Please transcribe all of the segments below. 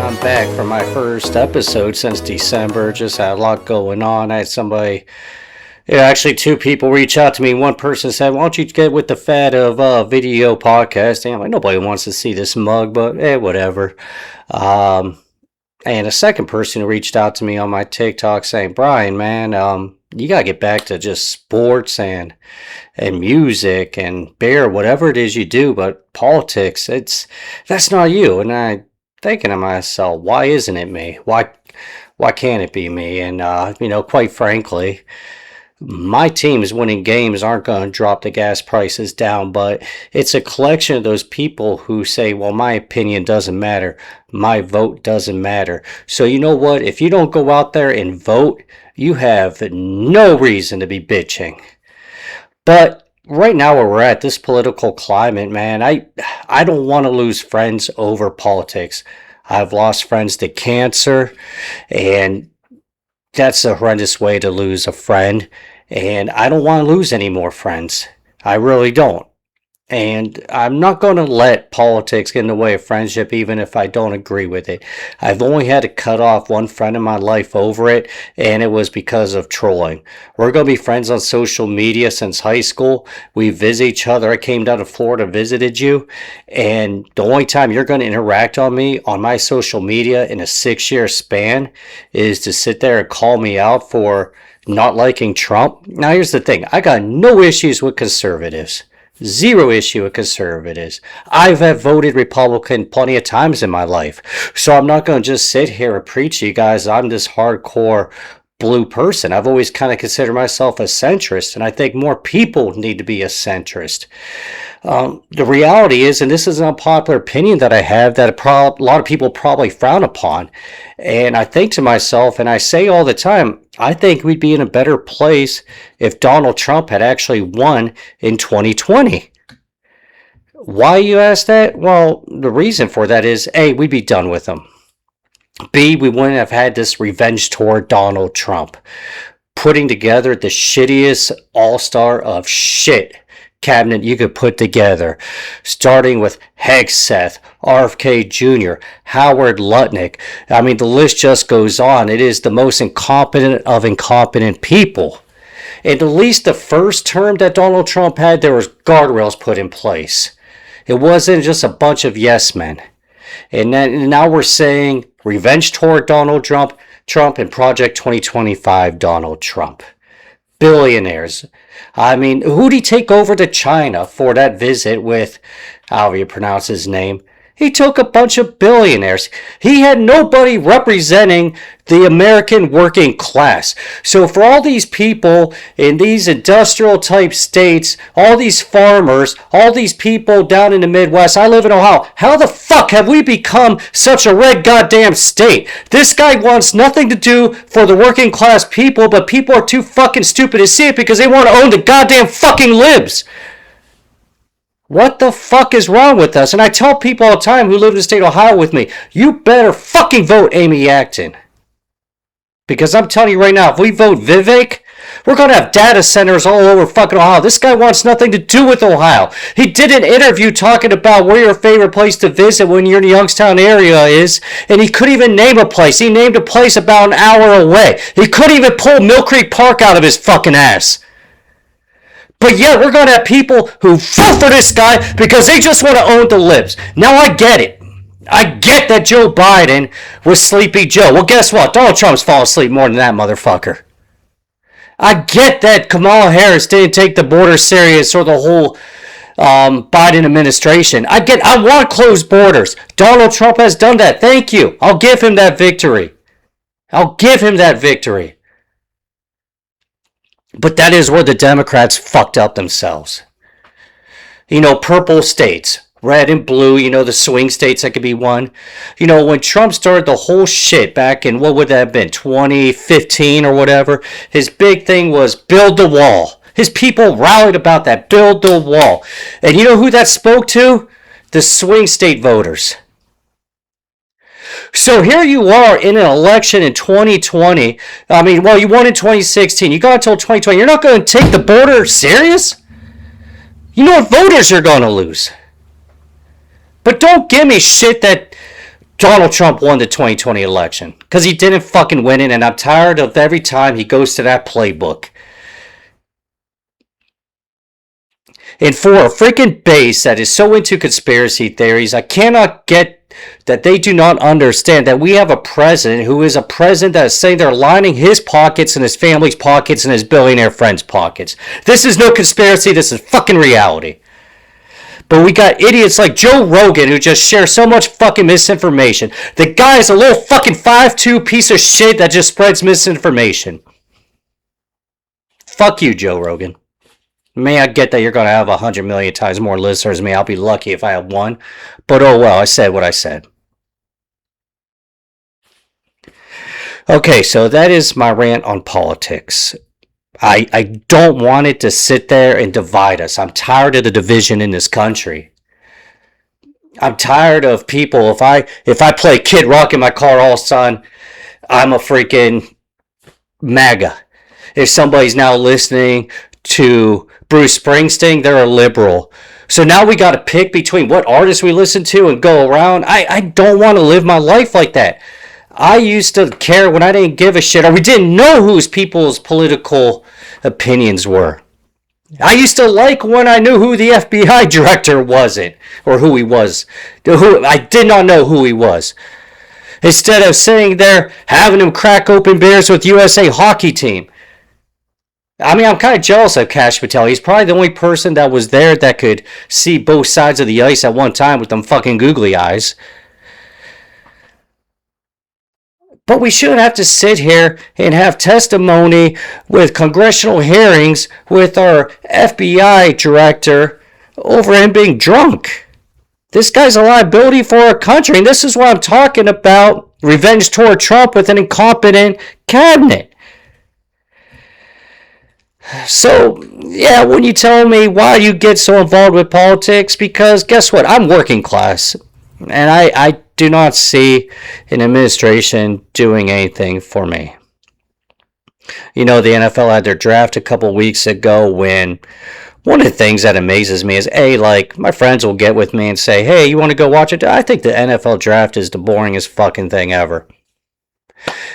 I'm back for my first episode since December. Just had a lot going on. I had somebody, actually two people reach out to me. One person said, "Why don't you get with the fad of video podcasting?" I'm like, nobody wants to see this mug, but whatever. And a second person who reached out to me on my TikTok saying, "Brian, man, you gotta get back to just sports and music and beer, whatever it is you do, but politics, that's not you." And I thinking to myself, why isn't it me? Why can't it be me? And quite frankly, my teams winning games aren't going to drop the gas prices down, but it's a collection of those people who say, well, my opinion doesn't matter. My vote doesn't matter. So you know what? If you don't go out there and vote, you have no reason to be bitching. But right now where we're at, this political climate, man, I don't want to lose friends over politics. I've lost friends to cancer, and that's a horrendous way to lose a friend. And I don't want to lose any more friends. I really don't. And I'm not going to let politics get in the way of friendship, even if I don't agree with it. I've only had to cut off one friend in my life over it, and it was because of trolling. We're going to be friends on social media since high school. We visit each other. I came down to Florida, visited you, and the only time you're going to interact on me on my social media in a 6-year span is to sit there and call me out for not liking Trump. Now, here's the thing. I got no issues with conservatives. Zero issue with conservatives. I've voted Republican plenty of times in my life. So I'm not going to just sit here and preach to you guys I'm this hardcore blue person. I've always kind of considered myself a centrist, and I think more people need to be a centrist. The reality is, and this is an unpopular opinion that I have, that a lot of people probably frown upon, and I think to myself, and I say all the time, I think we'd be in a better place if Donald Trump had actually won in 2020. Why, you ask that? Well, the reason for that is, A, we'd be done with him. B, we wouldn't have had this revenge toward Donald Trump, putting together the shittiest all-star of shit cabinet you could put together, starting with Hegseth, RFK Jr., Howard Lutnick. I mean, the list just goes on. It is the most incompetent of incompetent people. At least the first term that Donald Trump had, there was guardrails put in place. It wasn't just a bunch of yes men. And now we're saying revenge toward Donald Trump and Project 2025 Donald Trump. Billionaires. I mean, who'd he take over to China for that visit with, however you pronounce his name? He took a bunch of billionaires. He had nobody representing the American working class. So for all these people in these industrial type states, all these farmers, all these people down in the Midwest, I live in Ohio, how the fuck have we become such a red goddamn state? This guy wants nothing to do for the working class people, but people are too fucking stupid to see it because they want to own the goddamn fucking libs. What the fuck is wrong with us? And I tell people all the time who live in the state of Ohio with me, you better fucking vote Amy Acton. Because I'm telling you right now, if we vote Vivek, we're going to have data centers all over fucking Ohio. This guy wants nothing to do with Ohio. He did an interview talking about where your favorite place to visit when you're in the Youngstown area is, and he couldn't even name a place. He named a place about an hour away. He couldn't even pull Mill Creek Park out of his fucking ass. But yeah, we're going to have people who vote for this guy because they just want to own the libs. Now I get it. I get that Joe Biden was Sleepy Joe. Well, guess what? Donald Trump's falling asleep more than that motherfucker. I get that Kamala Harris didn't take the border serious or the whole Biden administration. I want closed borders. Donald Trump has done that. Thank you. I'll give him that victory. But that is where the Democrats fucked up themselves. Purple states, red and blue, the swing states that could be one. When Trump started the whole shit back in, what would that have been, 2015 or whatever, his big thing was build the wall. His people rallied about that, build the wall. And you know who that spoke to? The swing state voters. So here you are in an election in 2020. You won in 2016. You got until 2020. You're not going to take the border serious? You know what voters you're going to lose. But don't give me shit that Donald Trump won the 2020 election because he didn't fucking win it, and I'm tired of every time he goes to that playbook. And for a freaking base that is so into conspiracy theories, I cannot get that they do not understand that we have a president who is a president that is saying they're lining his pockets and his family's pockets and his billionaire friends' pockets. This is no conspiracy, this is fucking reality. But we got idiots like Joe Rogan who just share so much fucking misinformation. The guy is a little fucking 5'2" piece of shit that just spreads misinformation. Fuck you, Joe Rogan. May I get that you're going to have 100 million times more listeners than me. I'll be lucky if I have one. But oh well, I said what I said. Okay, so that is my rant on politics. I don't want it to sit there and divide us. I'm tired of the division in this country. I'm tired of people. If I play Kid Rock in my car all of a sudden, I'm a freaking MAGA. If somebody's now listening to Bruce Springsteen, they're a liberal. So now we got to pick between what artists we listen to and go around. I don't want to live my life like that. I used to care when I didn't give a shit, or we didn't know whose people's political opinions were. I used to like when I knew who the FBI director wasn't, or who he was. I did not know who he was. Instead of sitting there having him crack open beers with USA hockey team. I mean, I'm kind of jealous of Kash Patel. He's probably the only person that was there that could see both sides of the ice at one time with them fucking googly eyes. But we shouldn't have to sit here and have testimony with congressional hearings with our FBI director over him being drunk. This guy's a liability for our country, and this is what I'm talking about. Revenge toward Trump with an incompetent cabinet. So, yeah, when you tell me why you get so involved with politics, because guess what? I'm working class, and I do not see an administration doing anything for me. You know, the NFL had their draft a couple weeks ago when one of the things that amazes me is, like, my friends will get with me and say, hey, you want to go watch it? I think the NFL draft is the boringest fucking thing ever.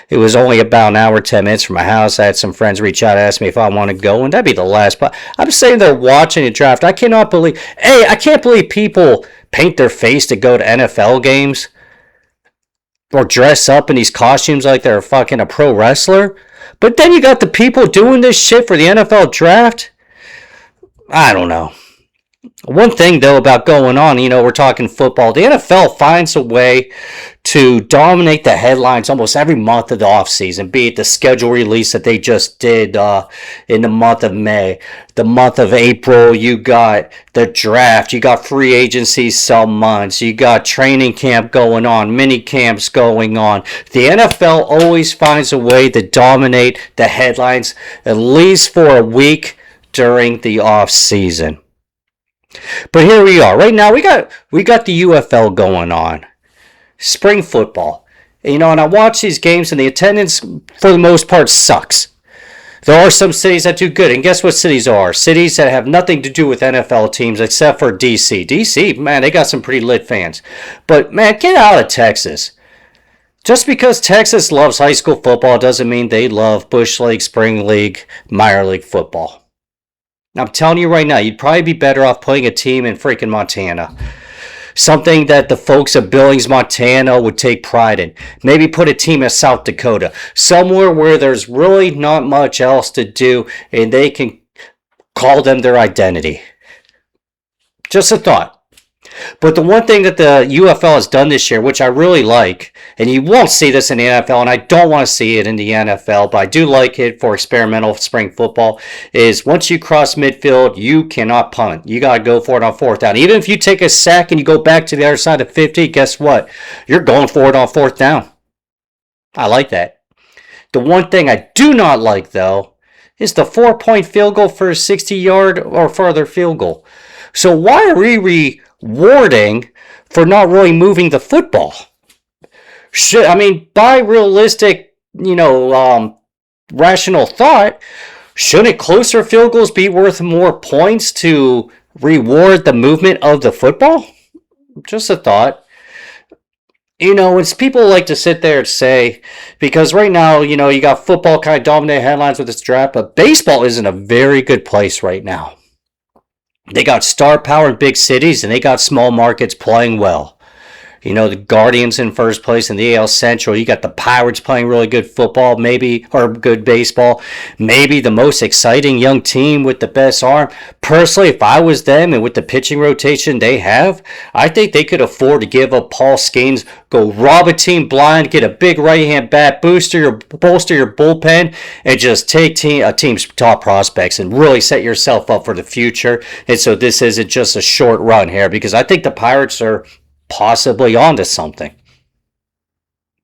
It was only about an hour, 10 minutes from my house. I had some friends reach out and ask me if I want to go, and that'd be the last. But I'm sitting there watching the draft. I can't believe people paint their face to go to NFL games or dress up in these costumes like they're fucking a pro wrestler. But then you got the people doing this shit for the NFL draft. I don't know. One thing, though, about going on, we're talking football. The NFL finds a way to dominate the headlines almost every month of the offseason, be it the schedule release that they just did in the month of May. The month of April, you got the draft. You got free agency some months. You got training camp going on, mini camps going on. The NFL always finds a way to dominate the headlines, at least for a week during the offseason. But here we are. Right now, we got the UFL going on. Spring football. And I watch these games, and the attendance, for the most part, sucks. There are some cities that do good. And guess what cities are? Cities that have nothing to do with NFL teams except for D.C. D.C., man, they got some pretty lit fans. But, man, get out of Texas. Just because Texas loves high school football doesn't mean they love Bush League, Spring League, minor league football. I'm telling you right now, you'd probably be better off putting a team in freaking Montana. Something that the folks of Billings, Montana would take pride in. Maybe put a team in South Dakota. Somewhere where there's really not much else to do and they can call them their identity. Just a thought. But the one thing that the UFL has done this year, which I really like, and you won't see this in the NFL, and I don't want to see it in the NFL, but I do like it for experimental spring football, is once you cross midfield, you cannot punt. You got to go for it on fourth down. Even if you take a sack and you go back to the other side of 50, guess what? You're going for it on fourth down. I like that. The one thing I do not like, though, is the 4-point field goal for a 60-yard or further field goal. So why are we rewarding for not really moving the football? By realistic, rational thought, shouldn't closer field goals be worth more points to reward the movement of the football? Just a thought. It's people like to sit there and say, because right now, you got football kind of dominating headlines with this draft, but baseball is in a very good place right now. They got star power in big cities, and they got small markets playing well. The Guardians in first place in the AL Central. You got the Pirates playing really good football, maybe, or good baseball. Maybe the most exciting young team with the best arm. Personally, if I was them and with the pitching rotation they have, I think they could afford to give up Paul Skeens, go rob a team blind, get a big right-hand bat, bolster your bullpen, and just take a team's top prospects and really set yourself up for the future. And so this isn't just a short run here, because I think the Pirates are possibly onto something.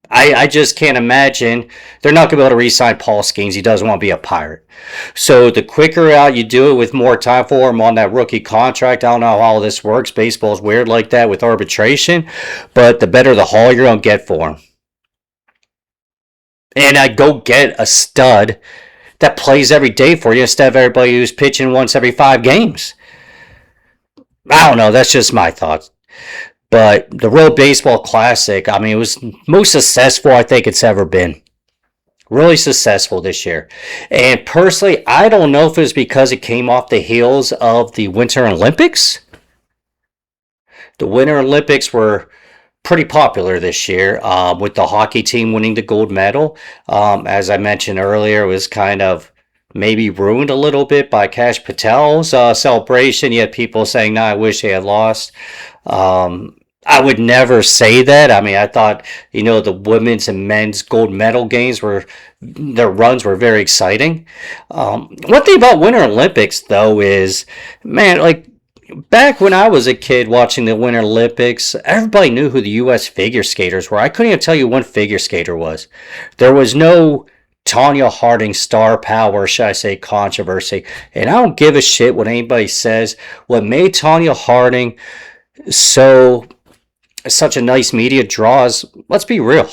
I just can't imagine they're not going to be able to re-sign Paul Skeens. He doesn't want to be a Pirate. So the quicker out you do it with more time for him on that rookie contract, I don't know how all this works. Baseball's weird like that with arbitration, but the better the haul you're going to get for him. And I go get a stud that plays every day for you instead of everybody who's pitching once every 5 games. I don't know. That's just my thoughts. But the World Baseball Classic, it was most successful I think it's ever been. Really successful this year. And personally, I don't know if it was because it came off the heels of the Winter Olympics. The Winter Olympics were pretty popular this year, with the hockey team winning the gold medal. As I mentioned earlier, it was kind of maybe ruined a little bit by Kash Patel's celebration. You had people saying, "No, I wish they had lost." I would never say that. I thought, the women's and men's gold medal games their runs were very exciting. One thing about Winter Olympics, though, is, man, like, back when I was a kid watching the Winter Olympics, everybody knew who the U.S. figure skaters were. I couldn't even tell you what figure skater was. There was no Tonya Harding star power, should I say, controversy. And I don't give a shit what anybody says. What made Tonya Harding such a nice media draw is, let's be real,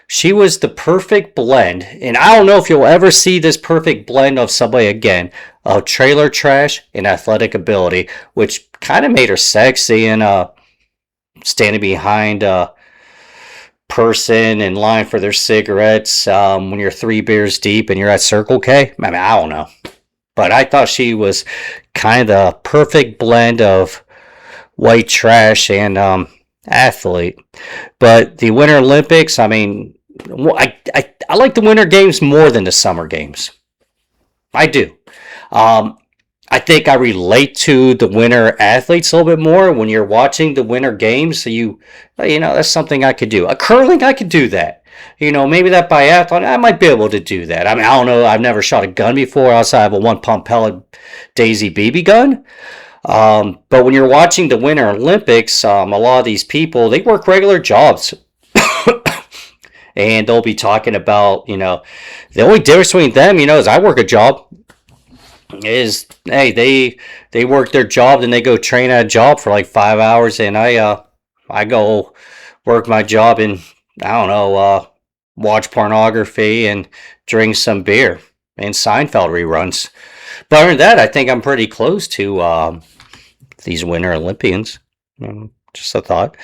she was the perfect blend, and I don't know if you'll ever see this perfect blend of somebody again, of trailer trash and athletic ability, which kind of made her sexy, and standing behind a person in line for their cigarettes when you're 3 beers deep and you're at Circle K. I don't know, but I thought she was kind of the perfect blend of white trash and athlete. But the Winter Olympics, I like the Winter Games more than the Summer Games. I do. I think I relate to the winter athletes a little bit more when you're watching the Winter Games. So that's something I could do. Curling, I could do that. Maybe that biathlon, I might be able to do that. I don't know. I've never shot a gun before outside of a 1-pump pellet Daisy BB gun. But when you're watching the Winter Olympics, a lot of these people, they work regular jobs. And they'll be talking about, the only difference between them, is I work a job, is, hey, they work their job, then they go train at a job for like 5 hours, and I go work my job and, watch pornography and drink some beer and Seinfeld reruns. But other than that, I think I'm pretty close to these Winter Olympians. Just a thought.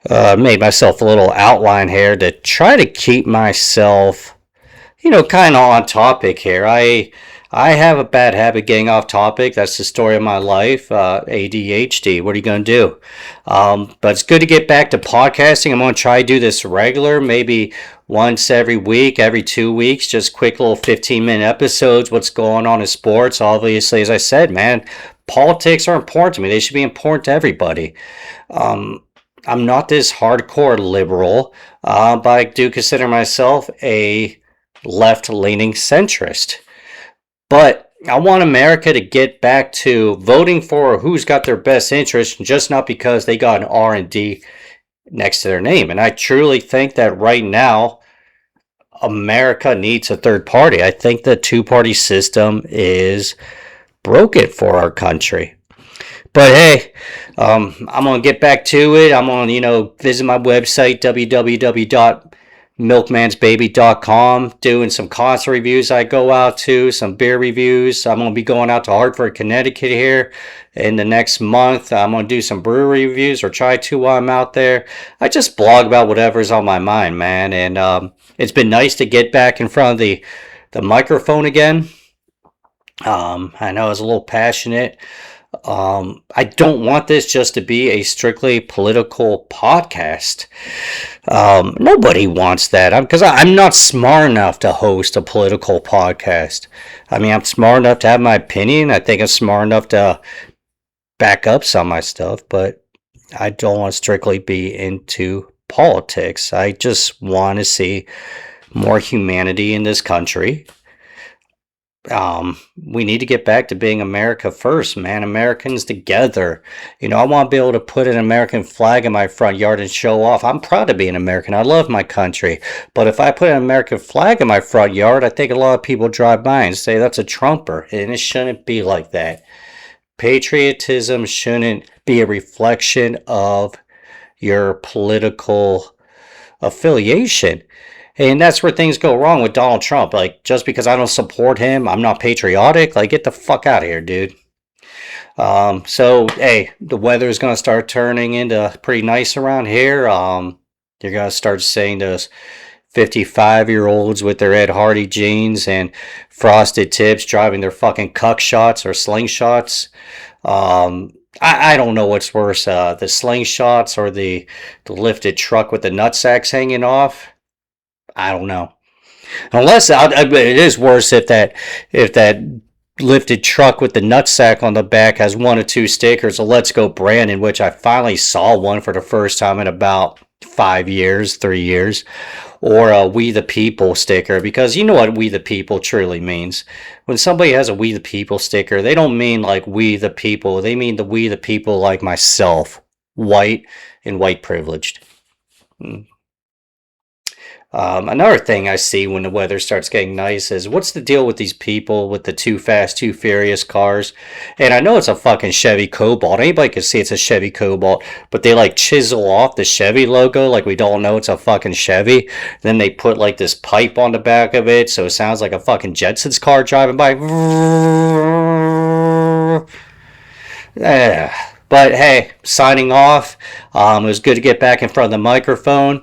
Made myself a little outline here to try to keep myself, kind of on topic here. I have a bad habit getting off topic. That's the story of my life. ADHD. What are you going to do? But it's good to get back to podcasting. I'm going to try to do this regular, maybe once every week, every 2 weeks, just quick little 15-minute episodes, what's going on in sports. Obviously, as I said, man, politics are important to me. They should be important to everybody. I'm not this hardcore liberal, but I do consider myself a left-leaning centrist. But I want America to get back to voting for who's got their best interest, just not because they got an R&D next to their name. And I truly think that right now, America needs a third party. I think the two-party system is broken for our country. But hey, I'm going to get back to it. I'm going to, visit my website, milkmansbaby.com, doing some concert reviews I go out to, some beer reviews. I'm going to be going out to Hartford, Connecticut here in the next month. I'm going to do some brewery reviews, or try to while I'm out there. I just blog about whatever's on my mind, man. And it's been nice to get back in front of the microphone again. I know I was a little passionate. I don't want this just to be a strictly political podcast. Nobody wants that. Because I'm not smart enough to host a political podcast. I mean, I'm smart enough to have my opinion. I think I'm smart enough to back up some of my stuff, but I don't want to strictly be into politics. I just want to see more humanity in this country. We need to get back to being America first, man. Americans together. I want to be able to put an American flag in my front yard and show off. I'm proud to be an American. I love my country. But if I put an American flag in my front yard, I think a lot of people drive by and say that's a Trumper. And it shouldn't be like that. Patriotism shouldn't be a reflection of your political affiliation. And that's where things go wrong with Donald Trump. Like, just because I don't support him, I'm not patriotic. Like, get the fuck out of here, dude. So, hey, the weather is going to start turning into pretty nice around here. You're going to start seeing those 55-year-olds with their Ed Hardy jeans and frosted tips driving their fucking cuck shots or slingshots. I don't know what's worse, the slingshots or the lifted truck with the nutsacks hanging off. I don't know. Unless it is worse if that lifted truck with the nutsack on the back has one or two stickers, a "Let's Go Brandon," which I finally saw one for the first time in about 3 years, or a "We the People" sticker, because you know what "We the People" truly means. When somebody has a "We the People" sticker, they don't mean like "We the People." They mean the "We the People" like myself, white and white privileged. Another thing I see when the weather starts getting nice is, what's the deal with these people with the Too Fast, Too Furious cars? And I know it's a fucking Chevy Cobalt. Anybody can see it's a Chevy Cobalt, but they like chisel off the Chevy logo like we don't know it's a fucking Chevy. Then they put like this pipe on the back of it so it sounds like a fucking Jetsons car driving by. But hey, signing off. It was good to get back in front of the microphone.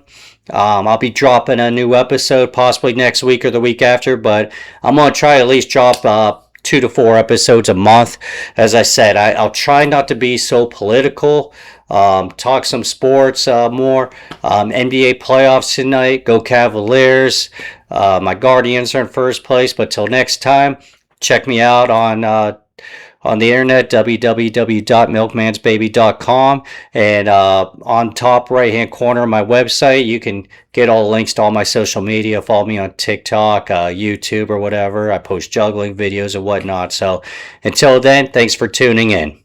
I'll be dropping a new episode possibly next week or the week after, but I'm going to try at least drop 2 to 4 episodes a month. As I said, I'll try not to be so political. Talk some sports more. NBA playoffs tonight. Go Cavaliers. My Guardians are in first place, but till next time, check me out on the internet, www.milkmansbaby.com, and on top right hand corner of my website, you can get all the links to all my social media. Follow me on TikTok, YouTube, or whatever. I post juggling videos and whatnot. So until then, thanks for tuning in.